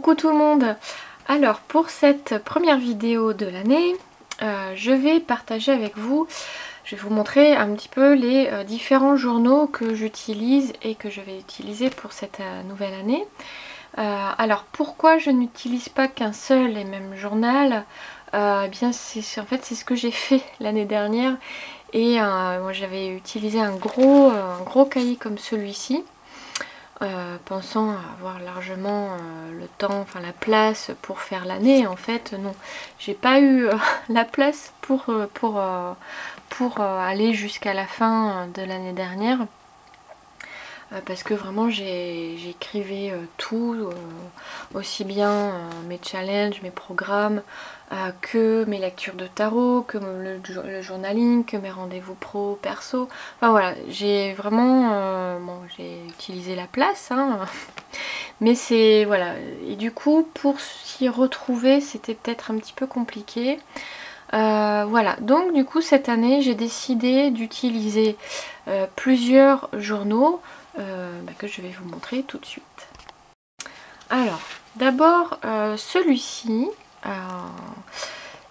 Coucou tout le monde. Alors pour cette première vidéo de l'année, je vais partager avec vous, je vais vous montrer un petit peu les différents journaux que j'utilise et que je vais utiliser pour cette nouvelle année. Alors pourquoi je n'utilise pas qu'un seul et même journal? Eh bien en fait c'est ce que j'ai fait l'année dernière et moi j'avais utilisé un gros cahier comme celui-ci. Pensant avoir largement le temps, enfin la place pour faire l'année. En fait non, j'ai pas eu la place pour aller jusqu'à la fin de l'année dernière, parce que vraiment j'écrivais tout, aussi bien mes challenges, mes programmes, que mes lectures de tarot, que le journaling, que mes rendez-vous pro, perso. Enfin voilà, j'ai vraiment, bon, j'ai utilisé la place, hein, mais c'est, voilà. Et du coup, pour s'y retrouver, c'était peut-être un petit peu compliqué. Voilà, donc du coup cette année j'ai décidé d'utiliser plusieurs journaux que je vais vous montrer tout de suite. Alors, d'abord celui-ci,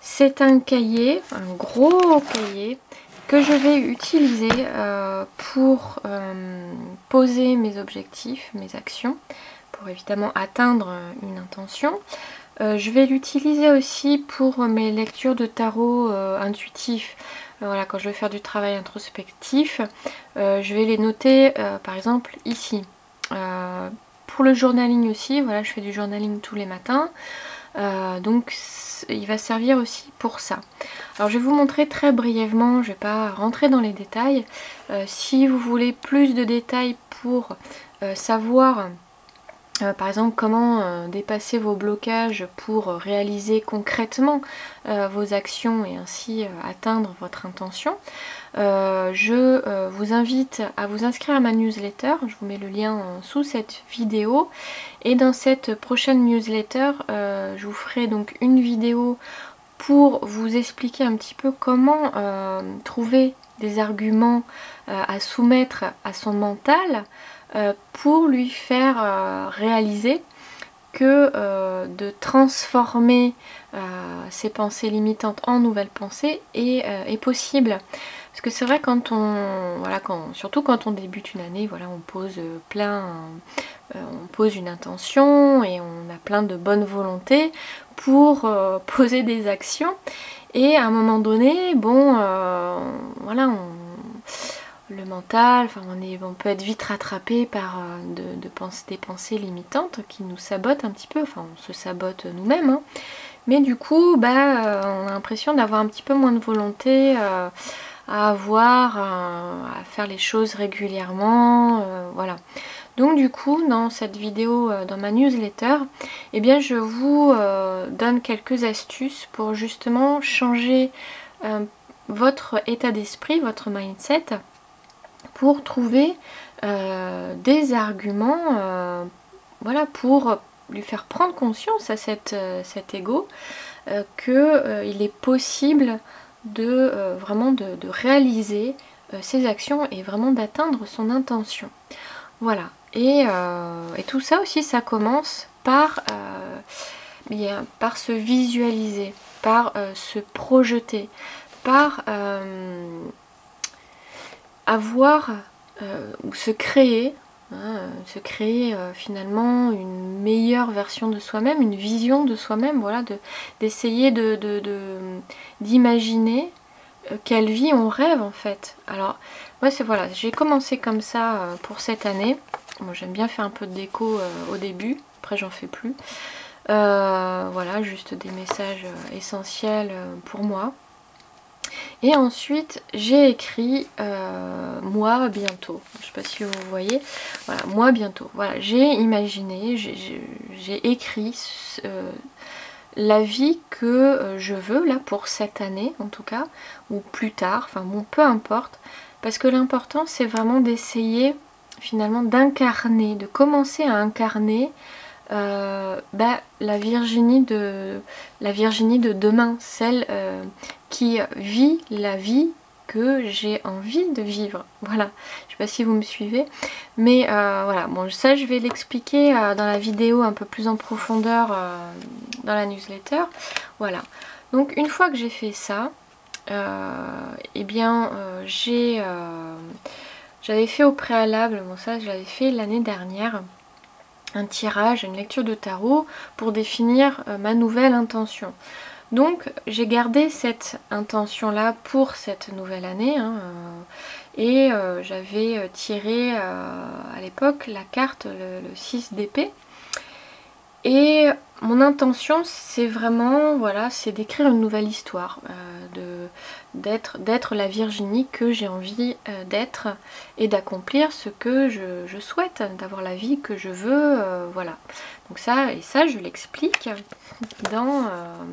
c'est un cahier, un gros cahier que je vais utiliser pour poser mes objectifs, mes actions, pour évidemment atteindre une intention. Je vais l'utiliser aussi pour mes lectures de tarot intuitif. Voilà, quand je vais faire du travail introspectif, je vais les noter par exemple ici. Pour le journaling aussi, voilà, je fais du journaling tous les matins. Donc il va servir aussi pour ça. Alors je vais vous montrer très brièvement, je ne vais pas rentrer dans les détails. Si vous voulez plus de détails pour savoir par exemple comment dépasser vos blocages pour réaliser concrètement vos actions et ainsi atteindre votre intention, je vous invite à vous inscrire à ma newsletter. Je vous mets le lien sous cette vidéo, et dans cette prochaine newsletter je vous ferai donc une vidéo pour vous expliquer un petit peu comment trouver des arguments à soumettre à son mental pour lui faire réaliser que de transformer ses pensées limitantes en nouvelles pensées est possible. Parce que c'est vrai, quand on, voilà, surtout quand on débute une année, voilà, on pose on pose une intention et on a plein de bonne volonté pour poser des actions, et à un moment donné, bon, voilà, le mental, enfin, on peut être vite rattrapé par des pensées limitantes qui nous sabotent un petit peu, enfin on se sabote nous-mêmes, hein. Mais du coup, on a l'impression d'avoir un petit peu moins de volonté à faire les choses régulièrement, voilà. Donc du coup, dans cette vidéo, dans ma newsletter, eh bien je vous donne quelques astuces pour justement changer votre état d'esprit, votre mindset, pour trouver des arguments, voilà, pour lui faire prendre conscience à cet ego qu'il est possible de vraiment de réaliser ses actions et vraiment d'atteindre son intention. Voilà, et tout ça aussi, ça commence par se visualiser, par se projeter, par avoir ou se créer, finalement une meilleure version de soi-même, une vision de soi-même, voilà, d'essayer d'imaginer quelle vie on rêve en fait. Alors moi c'est, voilà, j'ai commencé comme ça pour cette année. Moi j'aime bien faire un peu de déco au début, après j'en fais plus. Voilà, juste des messages essentiels pour moi. Et ensuite j'ai écrit moi bientôt. Je sais pas si vous voyez. Voilà, moi bientôt. Voilà, j'ai imaginé, j'ai écrit la vie que je veux là pour cette année en tout cas, ou plus tard, enfin bon, peu importe. Parce que l'important c'est vraiment d'essayer finalement d'incarner, de commencer à incarner la Virginie de demain, celle qui vit la vie que j'ai envie de vivre. Voilà, je sais pas si vous me suivez, mais voilà, bon ça je vais l'expliquer dans la vidéo un peu plus en profondeur dans la newsletter. Voilà, donc une fois que j'ai fait ça, eh bien j'avais fait au préalable, bon ça je l'avais fait l'année dernière, un tirage, une lecture de tarot pour définir ma nouvelle intention. Donc j'ai gardé cette intention là pour cette nouvelle année et j'avais tiré à l'époque la carte le 6 d'épée. Et mon intention c'est vraiment, voilà, c'est d'écrire une nouvelle histoire, d'être la Virginie que j'ai envie d'être et d'accomplir ce que je souhaite, d'avoir la vie que je veux, voilà. Donc ça, et ça je l'explique dans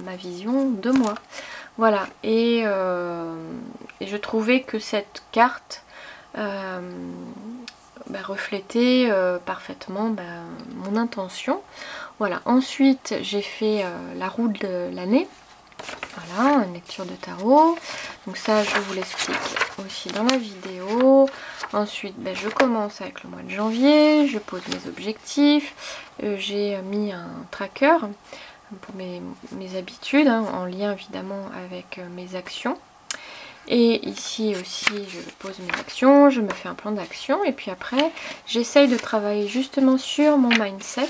ma vision de moi. Voilà, et je trouvais que cette carte reflétait parfaitement mon intention. Voilà, ensuite j'ai fait la roue de l'année, voilà, une lecture de tarot, donc ça je vous l'explique aussi dans la vidéo. Ensuite je commence avec le mois de janvier, je pose mes objectifs, j'ai mis un tracker pour mes habitudes, en lien évidemment avec mes actions. Et ici aussi je pose mes actions, je me fais un plan d'action et puis après j'essaye de travailler justement sur mon mindset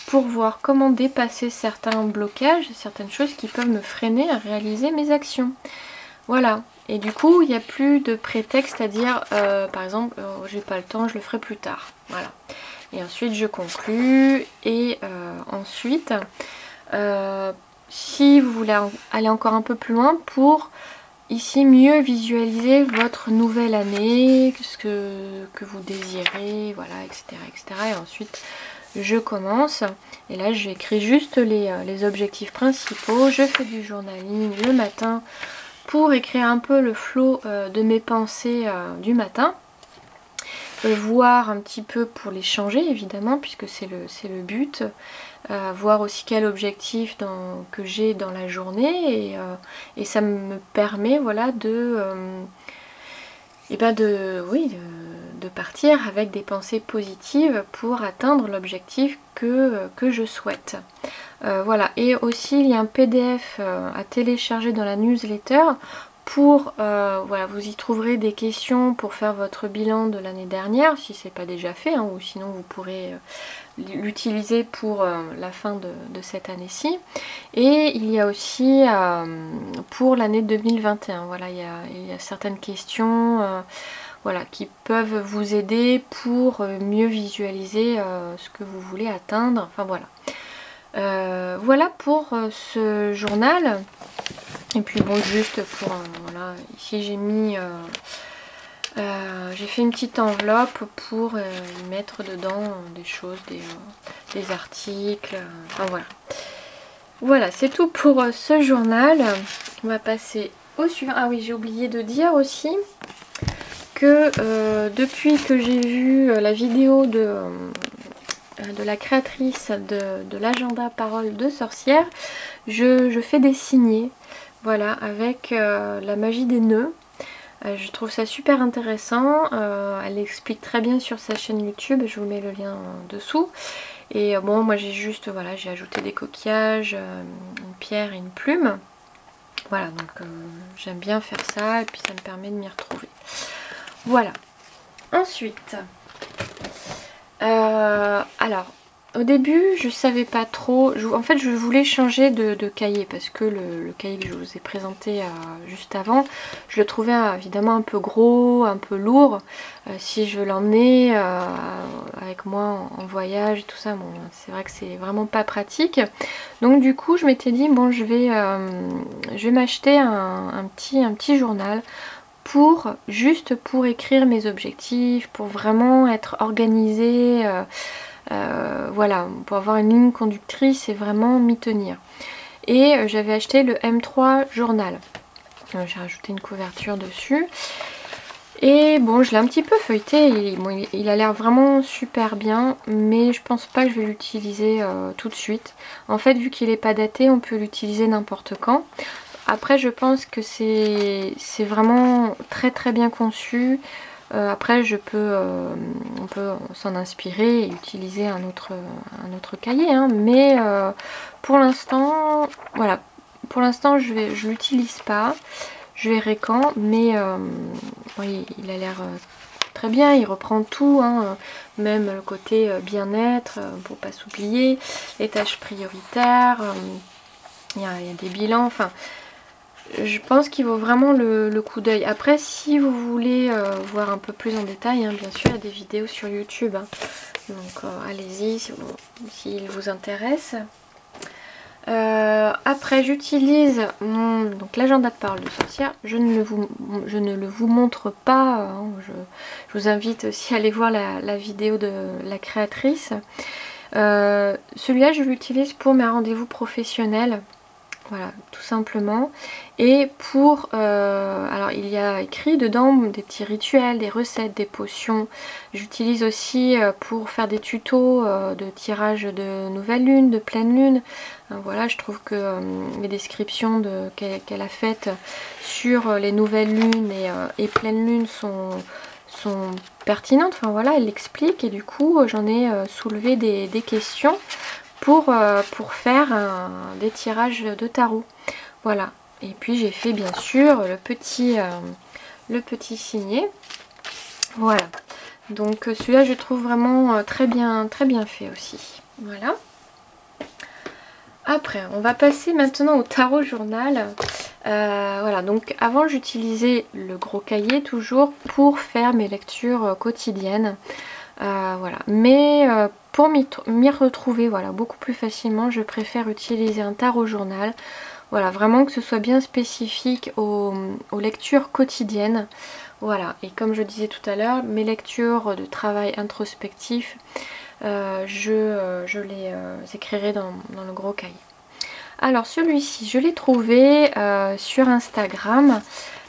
pour voir comment dépasser certains blocages, certaines choses qui peuvent me freiner à réaliser mes actions. Voilà, et du coup il n'y a plus de prétexte à dire par exemple j'ai pas le temps, je le ferai plus tard. Voilà, et ensuite je conclus et ensuite si vous voulez aller encore un peu plus loin pour ici mieux visualiser votre nouvelle année, ce que vous désirez, voilà, etc., etc. Et ensuite je commence et là j'écris juste les objectifs principaux, je fais du journaling le matin pour écrire un peu le flow de mes pensées du matin et voir un petit peu pour les changer évidemment puisque c'est le but, voir aussi quel objectif que j'ai dans la journée et ça me permet, voilà, de partir avec des pensées positives pour atteindre l'objectif que je souhaite. Voilà, et aussi il y a un PDF à télécharger dans la newsletter pour, voilà, vous y trouverez des questions pour faire votre bilan de l'année dernière si c'est pas déjà fait, ou sinon vous pourrez l'utiliser pour la fin de cette année-ci. Et il y a aussi pour l'année 2021, voilà, il y a certaines questions voilà, qui peuvent vous aider pour mieux visualiser ce que vous voulez atteindre. Enfin voilà. Voilà pour ce journal. Et puis bon, juste pour voilà, ici j'ai mis j'ai fait une petite enveloppe pour y mettre dedans des choses, des articles, enfin voilà. Voilà, c'est tout pour ce journal. On va passer au suivant. Ah oui, j'ai oublié de dire aussi que depuis que j'ai vu la vidéo de la créatrice de l'agenda Parole de sorcière, je fais des signets, voilà, avec la magie des nœuds. Je trouve ça super intéressant, elle explique très bien sur sa chaîne YouTube, je vous mets le lien dessous. Et bon, moi j'ai juste, voilà, j'ai ajouté des coquillages, une pierre et une plume. Voilà, donc j'aime bien faire ça et puis ça me permet de m'y retrouver. Voilà. Ensuite, alors, au début, je savais pas trop. En fait, je voulais changer de cahier parce que le cahier que je vous ai présenté juste avant, je le trouvais évidemment un peu gros, un peu lourd. Si je veux l'emmener avec moi en voyage et tout ça, bon, c'est vrai que c'est vraiment pas pratique. Donc du coup, je m'étais dit, bon, je vais m'acheter un petit journal juste pour écrire mes objectifs, pour vraiment être organisée. Voilà, pour avoir une ligne conductrice et vraiment m'y tenir. Et j'avais acheté le M3 journal. J'ai rajouté une couverture dessus. Et bon, je l'ai un petit peu feuilleté. Il a l'air vraiment super bien, mais je pense pas que je vais l'utiliser tout de suite. En fait, vu qu'il n'est pas daté, on peut l'utiliser n'importe quand. Après je pense que c'est vraiment très bien conçu. Après on peut s'en inspirer et utiliser un autre cahier, hein, mais pour l'instant, voilà, pour l'instant je l'utilise pas, je verrai quand, mais oui, il a l'air très bien, il reprend tout, hein, même le côté bien-être, pour pas s'oublier, les tâches prioritaires, il y a des bilans, enfin je pense qu'il vaut vraiment le coup d'œil. Après, si vous voulez voir un peu plus en détail, hein, bien sûr, il y a des vidéos sur YouTube. Hein. Donc allez-y s'il vous intéresse. Après, j'utilise donc l'agenda de parole de sorcière. Je ne le vous montre pas. Hein. Je vous invite aussi à aller voir la vidéo de la créatrice. Celui-là, je l'utilise pour mes rendez-vous professionnels. Voilà, tout simplement. Et pour... alors, il y a écrit dedans des petits rituels, des recettes, des potions. J'utilise aussi pour faire des tutos de tirage de nouvelle lune, de pleine lune. Voilà, je trouve que les descriptions qu'elle a faites sur les nouvelles lunes et pleine lune sont pertinentes. Enfin voilà, elle l'explique et du coup, j'en ai soulevé des questions pour faire des tirages de tarot. Voilà. Et puis j'ai fait bien sûr le petit signet. Voilà. Donc celui-là je trouve vraiment très bien fait aussi. Voilà. Après, on va passer maintenant au tarot journal. Voilà, donc avant j'utilisais le gros cahier toujours pour faire mes lectures quotidiennes. Voilà, mais pour m'y retrouver voilà, beaucoup plus facilement, je préfère utiliser un tarot journal. Voilà, vraiment que ce soit bien spécifique aux lectures quotidiennes. Voilà, et comme je disais tout à l'heure, mes lectures de travail introspectif, je les écrirai dans le gros cahier. Alors celui-ci, je l'ai trouvé sur Instagram.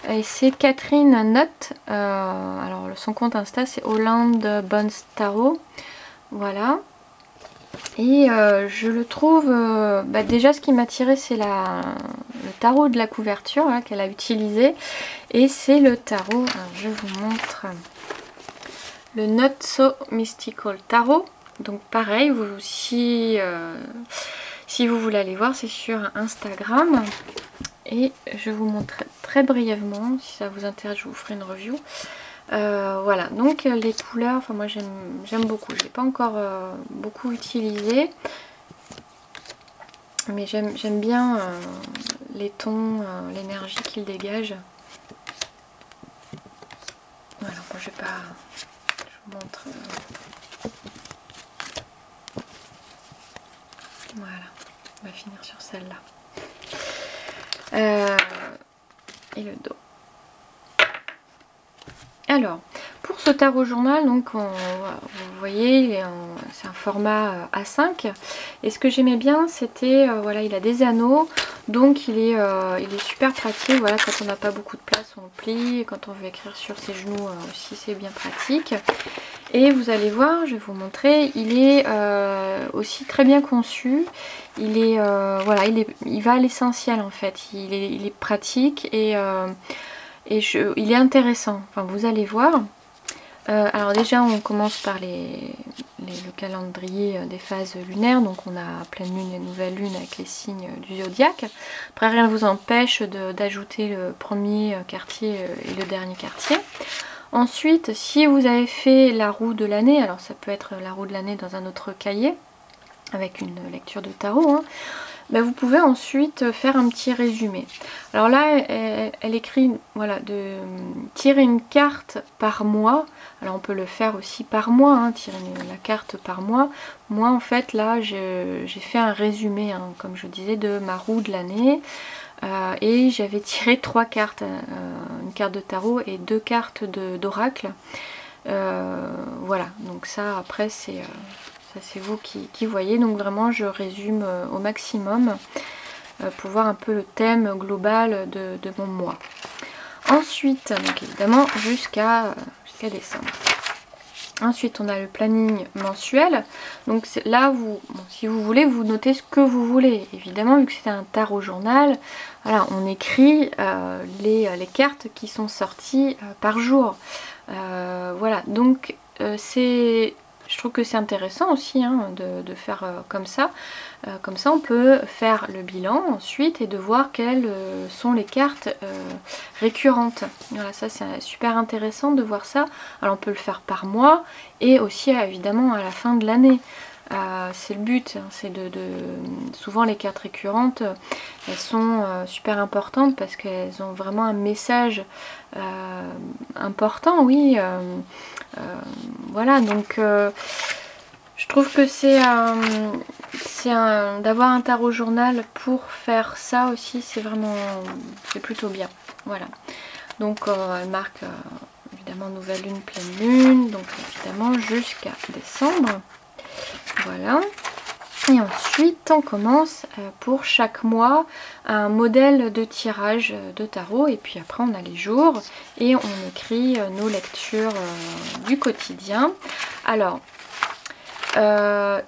Et c'est Catherine Nutt. Alors son compte Insta c'est Hollande Bones Tarot. Voilà. Et je le trouve... déjà ce qui m'a attiré c'est le tarot de la couverture hein, qu'elle a utilisé. Et c'est le tarot, alors, je vous montre, le Not So Mystical Tarot. Donc pareil, si vous voulez aller voir, c'est sur Instagram. Et je vous montre très brièvement, si ça vous intéresse, je vous ferai une review. Voilà, donc les couleurs, enfin moi j'aime beaucoup. Je ne l'ai pas encore beaucoup utilisé. Mais j'aime bien les tons, l'énergie qu'il dégage. Voilà, bon, je vais pas... Je vous montre... Voilà, on va finir sur celle-là. Et le dos. Alors, pour ce tarot journal, donc vous voyez, c'est un format A5. Et ce que j'aimais bien, c'était, voilà, il a des anneaux, donc il est super pratique. Voilà, quand on n'a pas beaucoup de place, on le plie. Et quand on veut écrire sur ses genoux aussi, c'est bien pratique. Et vous allez voir, je vais vous montrer, il est aussi très bien conçu. Il est, voilà, il va à l'essentiel en fait. Il est pratique et il est intéressant. Enfin, vous allez voir. Alors déjà, on commence par le calendrier des phases lunaires. Donc on a pleine lune et nouvelle lune avec les signes du zodiaque. Après, rien ne vous empêche d'ajouter le premier quartier et le dernier quartier. Ensuite, si vous avez fait la roue de l'année, alors ça peut être la roue de l'année dans un autre cahier, avec une lecture de tarot, hein, ben vous pouvez ensuite faire un petit résumé. Alors là, elle écrit voilà, de tirer une carte par mois. Alors on peut le faire aussi par mois, hein, tirer la carte par mois. Moi en fait là, j'ai fait un résumé, hein, comme je disais, de ma roue de l'année. Et j'avais tiré 3 cartes, une carte de tarot et 2 cartes d'oracle. Voilà, donc ça après c'est vous qui voyez. Donc vraiment je résume au maximum pour voir un peu le thème global de mon mois. Ensuite, donc évidemment jusqu'à décembre. Ensuite on a le planning mensuel, donc là vous, bon, si vous voulez, vous notez ce que vous voulez. Évidemment, vu que c'est un tarot journal, voilà, on écrit les cartes qui sont sorties par jour. Voilà, donc je trouve que c'est intéressant aussi hein, de faire comme ça. Comme ça on peut faire le bilan ensuite et de voir quelles sont les cartes récurrentes. Voilà, ça c'est super intéressant de voir ça. Alors on peut le faire par mois et aussi évidemment à la fin de l'année. C'est le but, hein, c'est souvent les cartes récurrentes, elles sont super importantes parce qu'elles ont vraiment un message important, oui. Voilà, donc je trouve que c'est d'avoir un tarot journal pour faire ça aussi, c'est plutôt bien. Voilà, donc elle marque évidemment nouvelle lune, pleine lune, donc évidemment jusqu'à décembre. Voilà. Et ensuite on commence pour chaque mois un modèle de tirage de tarot et puis après on a les jours et on écrit nos lectures du quotidien. Alors alors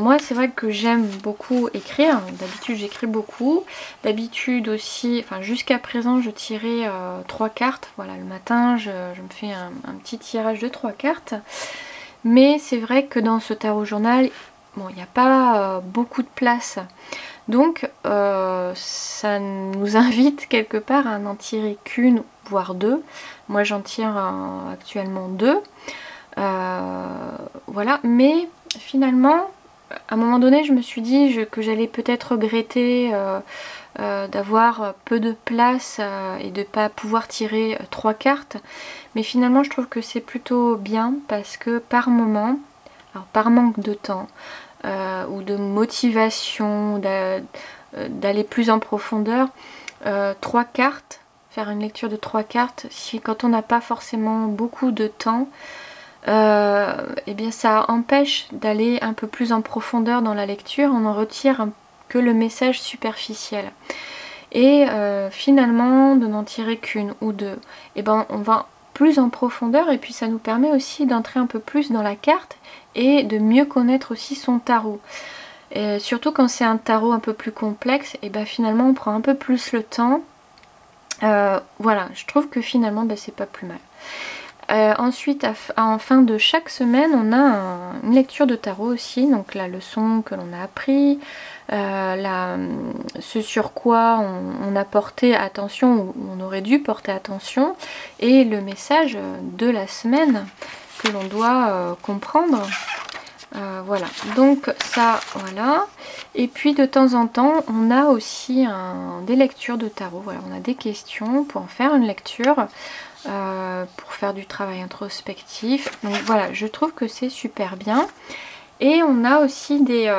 moi c'est vrai que j'aime beaucoup écrire, d'habitude j'écris beaucoup, d'habitude aussi, enfin jusqu'à présent je tirais 3 cartes, voilà le matin je me fais un petit tirage de 3 cartes. Mais c'est vrai que dans ce tarot journal, bon, il n'y a pas beaucoup de place. Donc ça nous invite quelque part à n'en tirer qu'une, voire 2. Moi j'en tire actuellement 2. Voilà, mais finalement, à un moment donné, je me suis dit que j'allais peut-être regretter d'avoir peu de place et de ne pas pouvoir tirer 3 cartes. Mais finalement je trouve que c'est plutôt bien parce que par moment, alors par manque de temps ou de motivation d'aller plus en profondeur, 3 cartes, faire une lecture de 3 cartes, quand on n'a pas forcément beaucoup de temps, eh bien ça empêche d'aller un peu plus en profondeur dans la lecture, on en retire que le message superficiel. Et finalement de n'en tirer qu'une ou 2, et ben on va plus en profondeur et puis ça nous permet aussi d'entrer un peu plus dans la carte et de mieux connaître aussi son tarot. Et surtout quand c'est un tarot un peu plus complexe, et ben finalement on prend un peu plus le temps. Voilà, je trouve que finalement c'est pas plus mal. Ensuite, en fin de chaque semaine, on a une lecture de tarot aussi, donc la leçon que l'on a appris, ce sur quoi on a porté attention ou on aurait dû porter attention, et le message de la semaine que l'on doit comprendre. Voilà, donc ça, voilà. Et puis de temps en temps, on a aussi des lectures de tarot. Voilà, on a des questions pour en faire une lecture. Pour faire du travail introspectif. Donc voilà, je trouve que c'est super bien. Et on a aussi des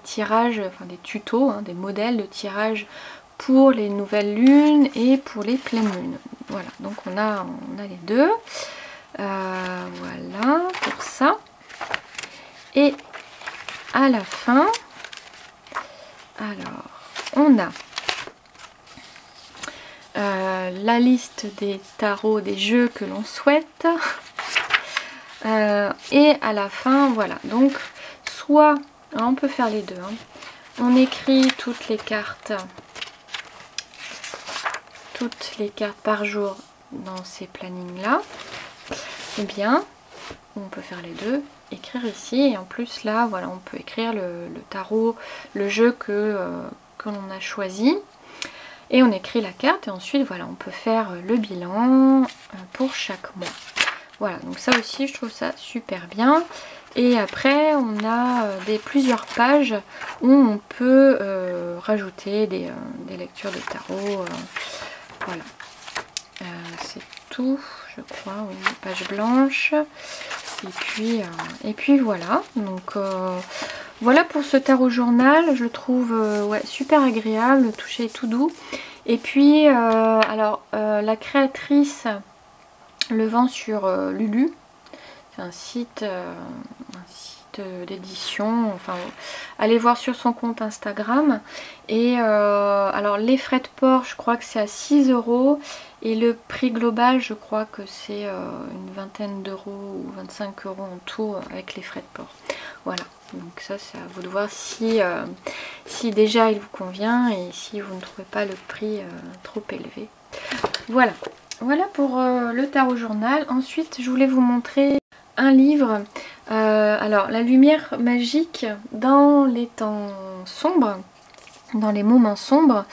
tirages, enfin des tutos, hein, des modèles de tirage pour les nouvelles lunes et pour les pleines lunes. Voilà, donc on a les deux. Voilà pour ça. Et à la fin, alors on a la liste des tarots, des jeux que l'on souhaite. Et à la fin, voilà. Donc, soit, alors on peut faire les deux. Hein. On écrit toutes les cartes par jour dans ces plannings-là. Ou bien, on peut faire les deux, écrire ici. Et en plus, là, voilà, on peut écrire le tarot, le jeu que l'on a choisi. Et on écrit la carte et ensuite voilà on peut faire le bilan pour chaque mois. Voilà, donc ça aussi je trouve ça super bien. Et après on a plusieurs pages où on peut rajouter des lectures de tarot. Voilà, c'est tout je crois, oui, une page blanche. Et puis voilà, donc voilà pour ce tarot journal, je le trouve ouais, super agréable, le toucher est tout doux. Et puis la créatrice le vend sur Lulu, c'est un site boîte d'édition. Enfin, allez voir sur son compte Instagram. Et alors les frais de port, je crois que c'est à 6 € et le prix global, je crois que c'est une vingtaine d'euros ou 25 € en tout avec les frais de port. Voilà, donc ça c'est à vous de voir si déjà il vous convient et si vous ne trouvez pas le prix trop élevé. Voilà, voilà pour le tarot journal. Ensuite je voulais vous montrer un livre, alors la lumière magique dans les temps sombres, dans les moments sombres.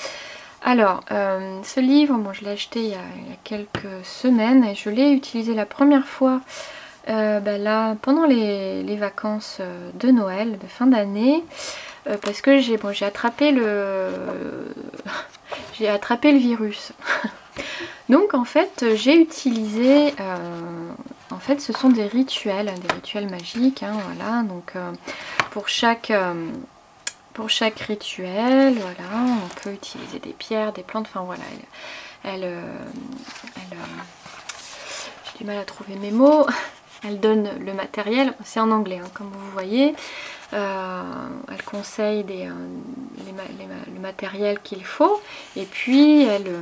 Alors ce livre, bon, je l'ai acheté il y a quelques semaines et je l'ai utilisé la première fois là pendant les vacances de Noël, de fin d'année, parce que j'ai attrapé j'ai attrapé le virus. Donc en fait j'ai utilisé, en fait ce sont des rituels magiques, hein, voilà, donc pour chaque rituel, voilà, on peut utiliser des pierres, des plantes, enfin voilà, j'ai du mal à trouver mes mots, elle donne le matériel, c'est en anglais hein, comme vous voyez, elle conseille le matériel qu'il faut, et puis elle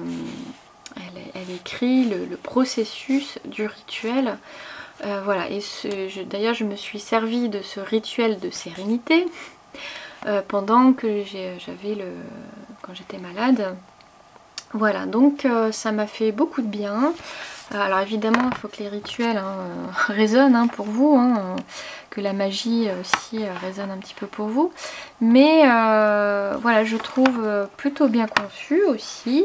écrit le processus du rituel. Voilà, et d'ailleurs je me suis servi de ce rituel de sérénité pendant que quand j'étais malade. Voilà, donc ça m'a fait beaucoup de bien. Alors évidemment il faut que les rituels résonnent hein, pour vous, hein, que la magie aussi résonne un petit peu pour vous, mais voilà, je trouve plutôt bien conçu aussi.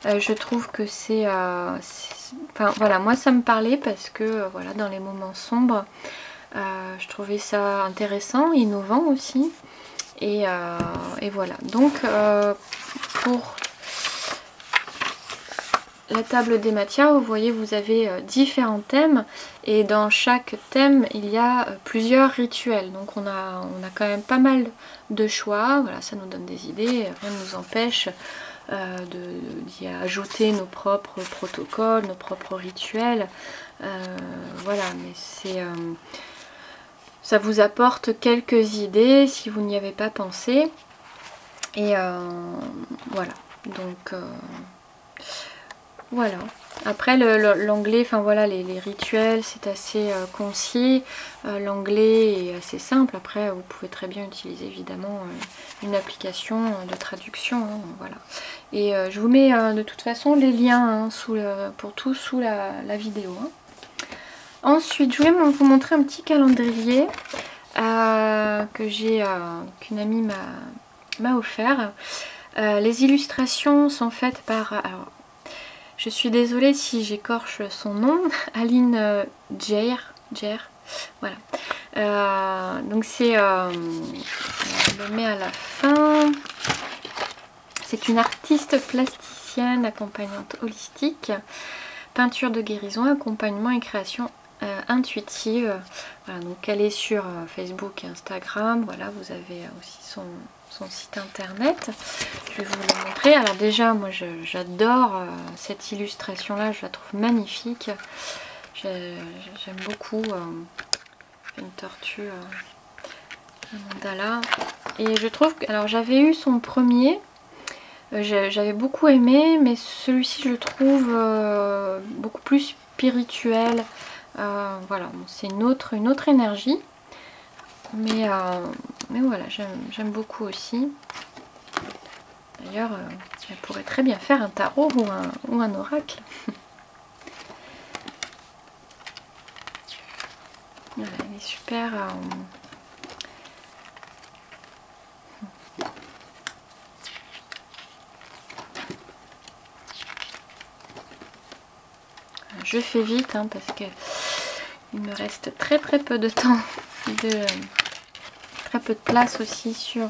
Je trouve que c'est enfin voilà, moi ça me parlait parce que voilà, dans les moments sombres je trouvais ça intéressant, innovant aussi, et voilà, donc pour la table des matières, vous voyez, vous avez différents thèmes et dans chaque thème il y a plusieurs rituels, donc on a quand même pas mal de choix. Voilà, ça nous donne des idées, rien ne nous empêche d'y ajouter nos propres protocoles, nos propres rituels. Voilà, mais ça vous apporte quelques idées si vous n'y avez pas pensé, et voilà, donc voilà. Après l'anglais, enfin voilà, les rituels c'est assez concis, l'anglais est assez simple. Après vous pouvez très bien utiliser évidemment une application de traduction, hein, voilà. Et je vous mets de toute façon les liens hein, pour tout sous la vidéo. Hein. Ensuite je voulais vous montrer un petit calendrier qu'une amie m'a offert. Les illustrations sont faites par... Alors, je suis désolée si j'écorche son nom, Aline Djer, voilà. Donc c'est, je le mets à la fin. C'est une artiste plasticienne, accompagnante holistique, peinture de guérison, accompagnement et création intuitive. Voilà, donc elle est sur Facebook et Instagram. Voilà, vous avez aussi son site internet. Je vais vous le montrer. Alors déjà moi j'adore cette illustration là, je la trouve magnifique. J'aime beaucoup une tortue, un mandala, et je trouve que, alors j'avais eu son premier, j'avais beaucoup aimé, mais celui-ci je le trouve beaucoup plus spirituel. Voilà, bon, c'est une autre énergie. Mais voilà, j'aime beaucoup aussi. D'ailleurs, elle pourrait très bien faire un tarot ou un oracle. Voilà, elle est super... Je fais vite hein, parce que il me reste très peu de temps, très peu de place aussi sur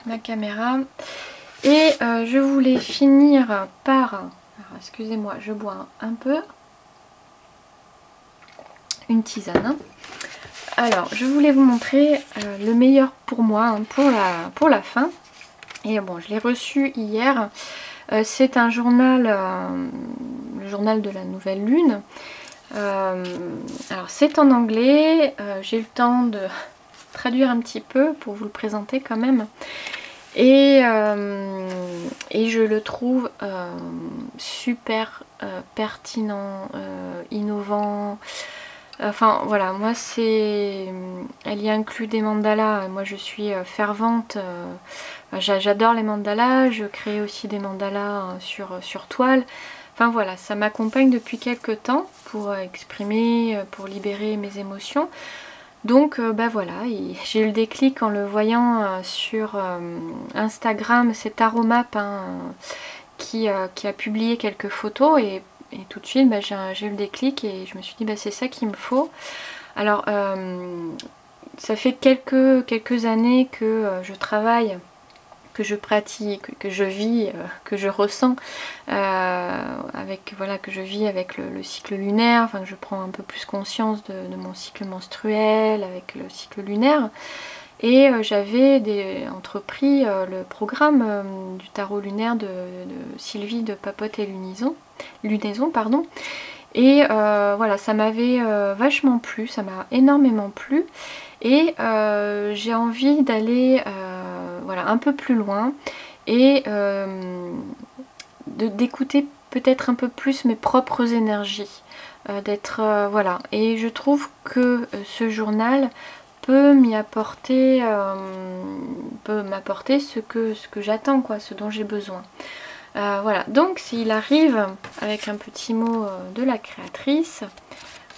ma caméra. Et je voulais finir par... Alors excusez-moi, je bois un peu. Une tisane. Hein. Alors je voulais vous montrer le meilleur pour moi, hein, pour la fin. Et bon, je l'ai reçu hier. C'est un journal, le journal de la nouvelle lune. Alors c'est en anglais, j'ai eu le temps traduire un petit peu pour vous le présenter quand même. Et je le trouve super pertinent, innovant. Enfin voilà, moi elle y inclut des mandalas. Moi je suis fervente, j'adore les mandalas, je crée aussi des mandalas sur toile. Enfin voilà, ça m'accompagne depuis quelques temps pour exprimer, pour libérer mes émotions. Donc bah voilà, j'ai eu le déclic en le voyant sur Instagram, c'est Aromap hein, qui a publié quelques photos et tout de suite bah, j'ai eu le déclic et je me suis dit bah c'est ça qu'il me faut. Alors ça fait quelques années que je travaille, que je pratique, que je vis, que je ressens que je vis avec le cycle lunaire, enfin que je prends un peu plus conscience de mon cycle menstruel avec le cycle lunaire. Et j'avais entrepris le programme du tarot lunaire de Sylvie de Papote et Lunaison, pardon. Et voilà, ça m'avait vachement plu, ça m'a énormément plu. Et j'ai envie d'aller voilà, un peu plus loin et d'écouter peut-être un peu plus mes propres énergies. Voilà. Et je trouve que ce journal peut m'apporter ce que j'attends, quoi, ce dont j'ai besoin. Voilà, donc s'il arrive avec un petit mot de la créatrice,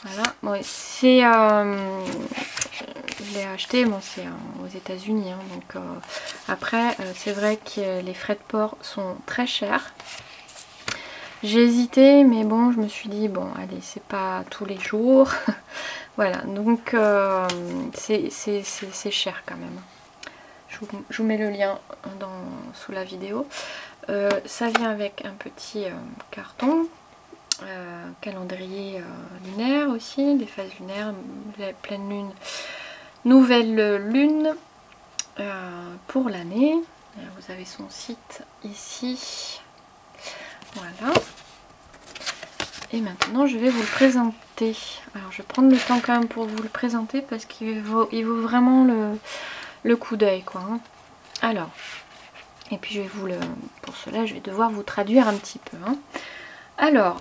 voilà, bon, c'est je l'ai acheté, bon, c'est aux États-Unis, hein, donc après c'est vrai que les frais de port sont très chers. J'ai hésité, mais bon, je me suis dit bon, allez, c'est pas tous les jours. Voilà, donc c'est cher quand même. Je vous mets le lien sous la vidéo. Ça vient avec un petit carton, calendrier lunaire aussi, des phases lunaires, pleine lune, nouvelle lune pour l'année. Vous avez son site ici. Voilà. Et maintenant je vais vous le présenter. Alors je vais prendre le temps quand même pour vous le présenter parce qu'il vaut vraiment le coup d'œil, quoi. Hein. Alors, et puis pour cela je vais devoir vous traduire un petit peu. Hein. Alors,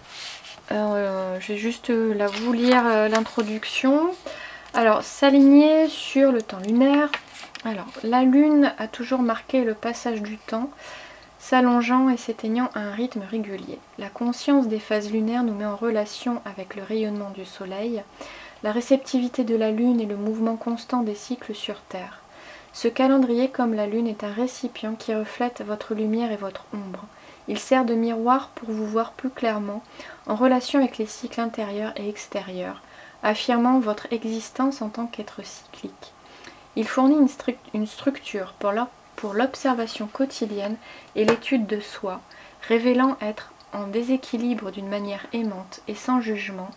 je vais juste vous lire l'introduction. Alors, s'aligner sur le temps lunaire. Alors, la lune a toujours marqué le passage du temps, s'allongeant et s'éteignant à un rythme régulier. La conscience des phases lunaires nous met en relation avec le rayonnement du soleil, la réceptivité de la lune et le mouvement constant des cycles sur Terre. Ce calendrier, comme la lune, est un récipient qui reflète votre lumière et votre ombre. Il sert de miroir pour vous voir plus clairement, en relation avec les cycles intérieurs et extérieurs, affirmant votre existence en tant qu'être cyclique. Il fournit une structure pour l'observation quotidienne et l'étude de soi, révélant être en déséquilibre d'une manière aimante et sans jugement,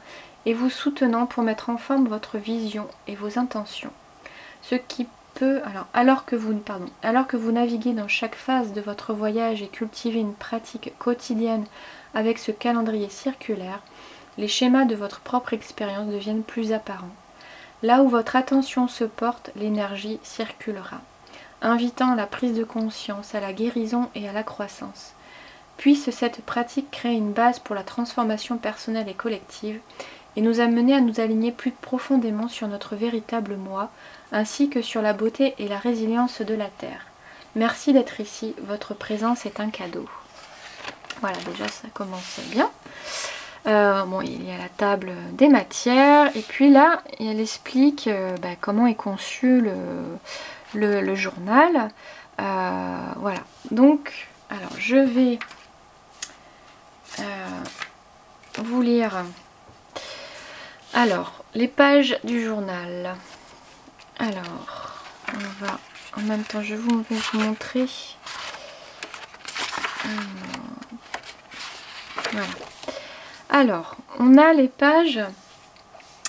et vous soutenant pour mettre en forme votre vision et vos intentions. Ce qui peut, alors que vous naviguez dans chaque phase de votre voyage et cultivez une pratique quotidienne avec ce calendrier circulaire, les schémas de votre propre expérience deviennent plus apparents. Là où votre attention se porte, l'énergie circulera, invitant à la prise de conscience, à la guérison et à la croissance. Puisse cette pratique créer une base pour la transformation personnelle et collective et nous amener à nous aligner plus profondément sur notre véritable moi, ainsi que sur la beauté et la résilience de la Terre. Merci d'être ici, votre présence est un cadeau. Voilà, déjà ça commence bien. Bon, il y a la table des matières, et puis là, elle explique comment est conçu le journal. Voilà, donc, alors je vais vous lire alors les pages du journal. Alors, on va en même temps, je vais vous montrer. Voilà. Alors, on a les pages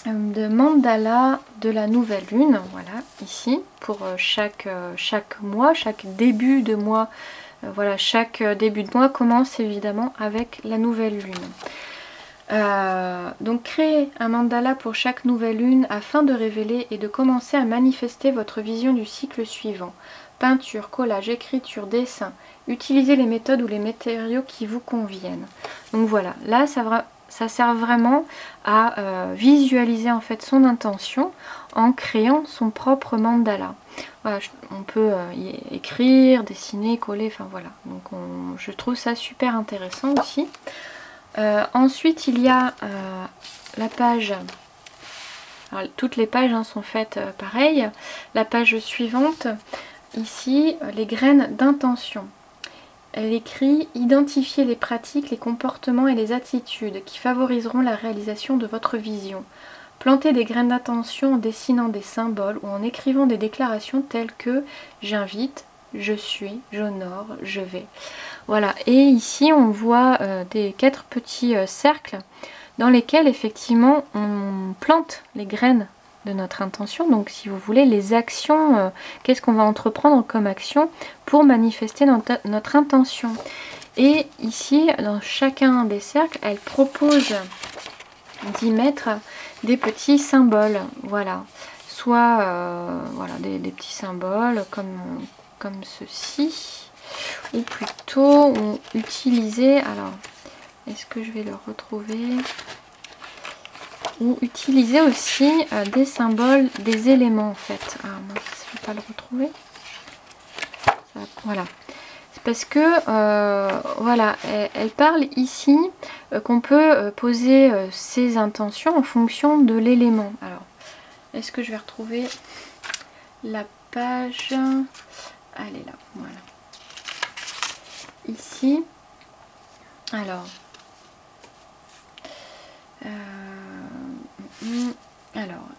de mandala de la nouvelle lune, voilà, ici, pour chaque mois, chaque début de mois. Voilà, chaque début de mois commence évidemment avec la nouvelle lune. Donc créez un mandala pour chaque nouvelle lune afin de révéler et de commencer à manifester votre vision du cycle suivant. Peinture, collage, écriture, dessin. Utilisez les méthodes ou les matériaux qui vous conviennent. Donc voilà, là ça sert vraiment à visualiser en fait son intention en créant son propre mandala. Voilà, on peut y écrire, dessiner, coller, enfin voilà. Donc je trouve ça super intéressant aussi. Ensuite il y a la page, alors, toutes les pages sont faites pareil. La page suivante, ici, les graines d'intention. Elle écrit « Identifiez les pratiques, les comportements et les attitudes qui favoriseront la réalisation de votre vision. Plantez des graines d'intention en dessinant des symboles ou en écrivant des déclarations telles que « J'invite »,« Je suis »,« J'honore »,« Je vais ». Voilà, et ici on voit des 4 petits cercles dans lesquels effectivement on plante les graines de notre intention. Donc si vous voulez, les actions, qu'est-ce qu'on va entreprendre comme action pour manifester notre intention. Et ici, dans chacun des cercles, elle propose d'y mettre des petits symboles. Voilà, soit voilà, des petits symboles comme ceci. Ou plutôt utiliser, alors est-ce que je vais le retrouver, ou utiliser aussi des symboles, des éléments en fait. Ah non, je ne vais pas le retrouver. Voilà, c'est parce que voilà, elle parle ici qu'on peut poser ses intentions en fonction de l'élément. Alors, est-ce que je vais retrouver la page? Elle est là, voilà. Ici, alors,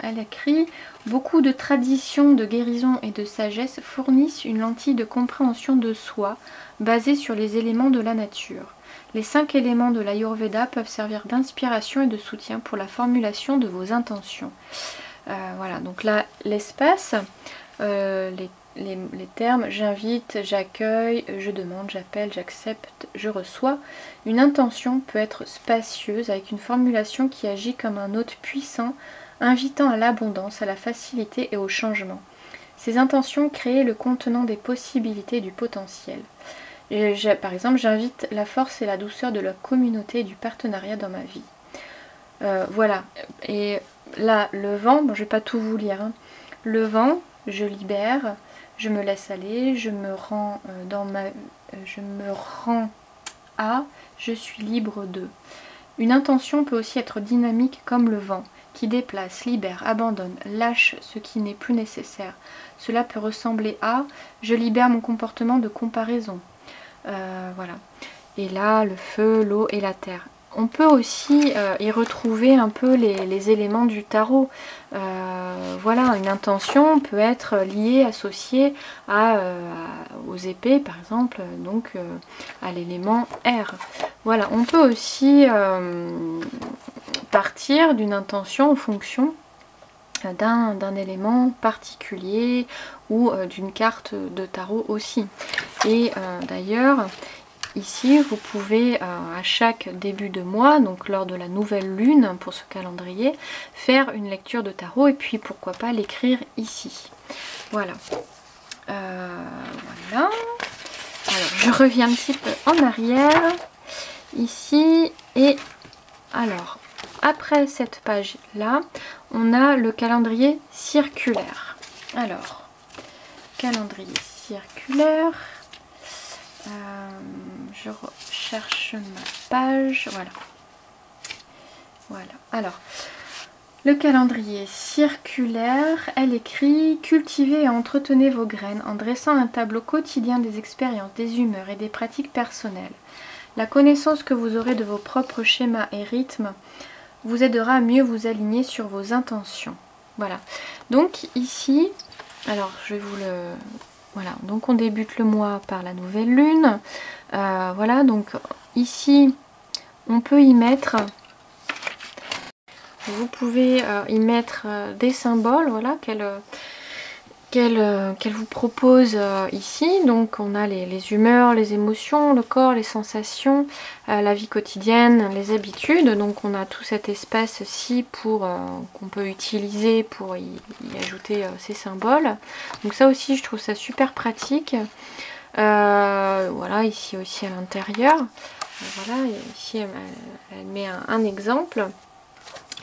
elle écrit « Beaucoup de traditions de guérison et de sagesse fournissent une lentille de compréhension de soi basée sur les éléments de la nature. Les 5 éléments de l'Ayurveda peuvent servir d'inspiration et de soutien pour la formulation de vos intentions. » Voilà, donc là, l'espace, les termes j'invite, j'accueille, je demande, j'appelle, j'accepte, je reçois. Une intention peut être spacieuse avec une formulation qui agit comme un hôte puissant, invitant à l'abondance, à la facilité et au changement. Ces intentions créent le contenant des possibilités et du potentiel. Par exemple, j'invite la force et la douceur de la communauté et du partenariat dans ma vie. Voilà, et là, le vent, bon, je ne vais pas tout vous lire, hein. Le vent, je libère, je me laisse aller, je me rends je suis libre de. Une intention peut aussi être dynamique comme le vent, qui déplace, libère, abandonne, lâche ce qui n'est plus nécessaire. Cela peut ressembler à je libère mon comportement de comparaison. Voilà. Et là, le feu, l'eau et la terre. On peut aussi y retrouver un peu les éléments du tarot. Voilà, une intention peut être liée, associée aux épées, par exemple, donc à l'élément air. Voilà, on peut aussi partir d'une intention en fonction d'un élément particulier ou d'une carte de tarot aussi. Et d'ailleurs, ici, vous pouvez à chaque début de mois, donc lors de la nouvelle lune pour ce calendrier, faire une lecture de tarot et puis pourquoi pas l'écrire ici. Voilà. Voilà. Alors, je reviens un petit peu en arrière, ici, et alors, après cette page-là, on a le calendrier circulaire. Alors, calendrier circulaire... je recherche ma page, voilà. Voilà, alors, le calendrier circulaire, elle écrit « Cultivez et entretenez vos graines en dressant un tableau quotidien des expériences, des humeurs et des pratiques personnelles. La connaissance que vous aurez de vos propres schémas et rythmes vous aidera à mieux vous aligner sur vos intentions. » Voilà, donc ici, alors je vais vous le... Voilà, donc on débute le mois par la nouvelle lune. Voilà, donc ici, on peut y mettre... Vous pouvez y mettre des symboles, voilà, qu'elle vous propose ici. Donc on a les humeurs, les émotions, le corps, les sensations, la vie quotidienne, les habitudes. Donc on a tout cet espace-ci pour qu'on peut utiliser pour y ajouter ces symboles. Donc ça aussi je trouve ça super pratique. Voilà, ici aussi à l'intérieur. Voilà, ici elle met un exemple.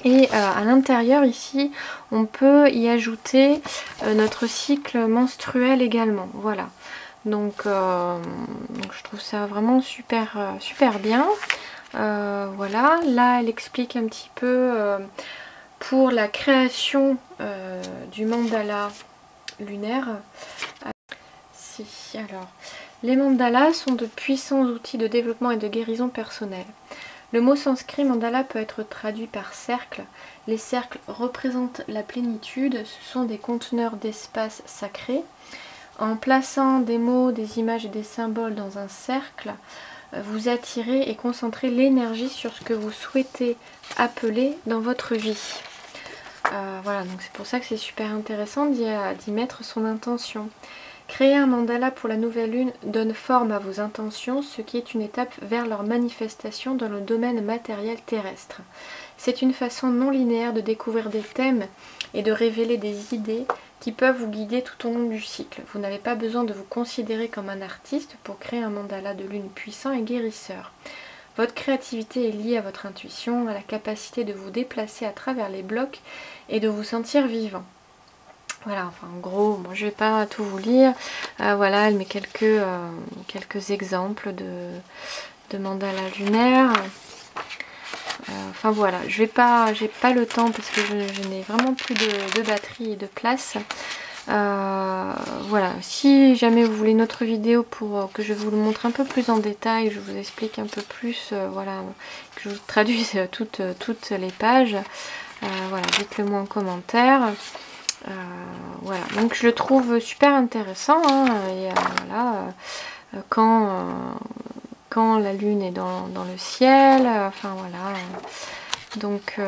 Et à l'intérieur ici, on peut y ajouter notre cycle menstruel également. Voilà. Donc je trouve ça vraiment super, super bien. Voilà. Là, elle explique un petit peu pour la création du mandala lunaire. Si, alors, les mandalas sont de puissants outils de développement et de guérison personnelle. Le mot sanskrit mandala peut être traduit par cercle. Les cercles représentent la plénitude, ce sont des conteneurs d'espace sacré. En plaçant des mots, des images et des symboles dans un cercle, vous attirez et concentrez l'énergie sur ce que vous souhaitez appeler dans votre vie. Voilà, donc c'est pour ça que c'est super intéressant d'y mettre son intention. Créer un mandala pour la nouvelle lune donne forme à vos intentions, ce qui est une étape vers leur manifestation dans le domaine matériel terrestre. C'est une façon non linéaire de découvrir des thèmes et de révéler des idées qui peuvent vous guider tout au long du cycle. Vous n'avez pas besoin de vous considérer comme un artiste pour créer un mandala de lune puissant et guérisseur. Votre créativité est liée à votre intuition, à la capacité de vous déplacer à travers les blocs et de vous sentir vivant. Voilà, enfin en gros, moi je vais pas tout vous lire. Voilà, elle met quelques exemples de mandala lunaire. Enfin voilà, j'ai pas le temps parce que je n'ai vraiment plus de batterie et de place. Voilà, si jamais vous voulez une autre vidéo pour que je vous le montre un peu plus en détail, je vous explique un peu plus, voilà, que je vous traduise toutes les pages, voilà, dites-le moi en commentaire. Voilà, donc je le trouve super intéressant, hein, et voilà, quand la lune est dans le ciel, enfin voilà, donc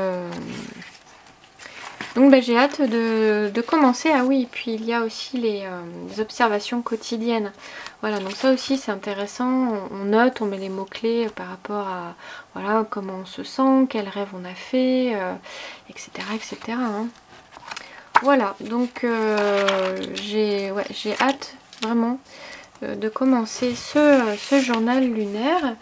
bah, j'ai hâte de commencer. Ah oui, et puis il y a aussi les observations quotidiennes. Voilà, donc ça aussi c'est intéressant. On note, on met les mots-clés par rapport à voilà, comment on se sent, quel rêve on a fait, etc. etc. hein. Voilà, donc j'ai hâte vraiment de commencer ce journal lunaire.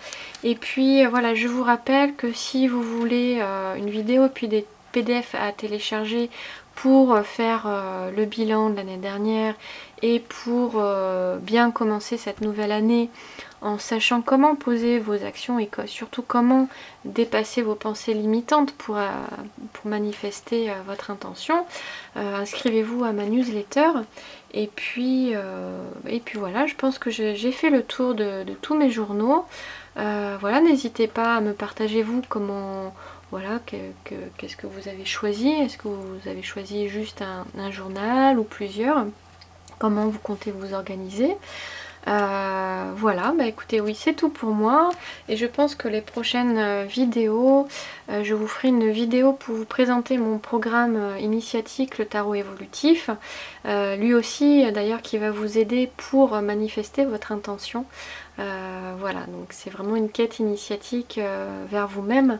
Et puis voilà, je vous rappelle que si vous voulez une vidéo puis des PDF à télécharger pour faire le bilan de l'année dernière et pour bien commencer cette nouvelle année en sachant comment poser vos actions et surtout comment dépasser vos pensées limitantes pour manifester votre intention, inscrivez-vous à ma newsletter. Et puis voilà, je pense que j'ai fait le tour de tous mes journaux. Voilà, n'hésitez pas à me partager vous comment, voilà, qu'est-ce que vous avez choisi. Est-ce que vous avez choisi juste un journal ou plusieurs? Comment vous comptez vous organiser? Voilà, bah écoutez, oui, c'est tout pour moi. Et je pense que les prochaines vidéos, je vous ferai une vidéo pour vous présenter mon programme initiatique, le tarot évolutif. Lui aussi, d'ailleurs, qui va vous aider pour manifester votre intention. Voilà, donc c'est vraiment une quête initiatique vers vous-même,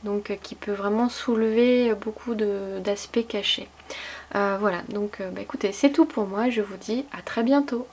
donc qui peut vraiment soulever beaucoup d'aspects cachés. Voilà, donc bah écoutez, c'est tout pour moi. Je vous dis à très bientôt.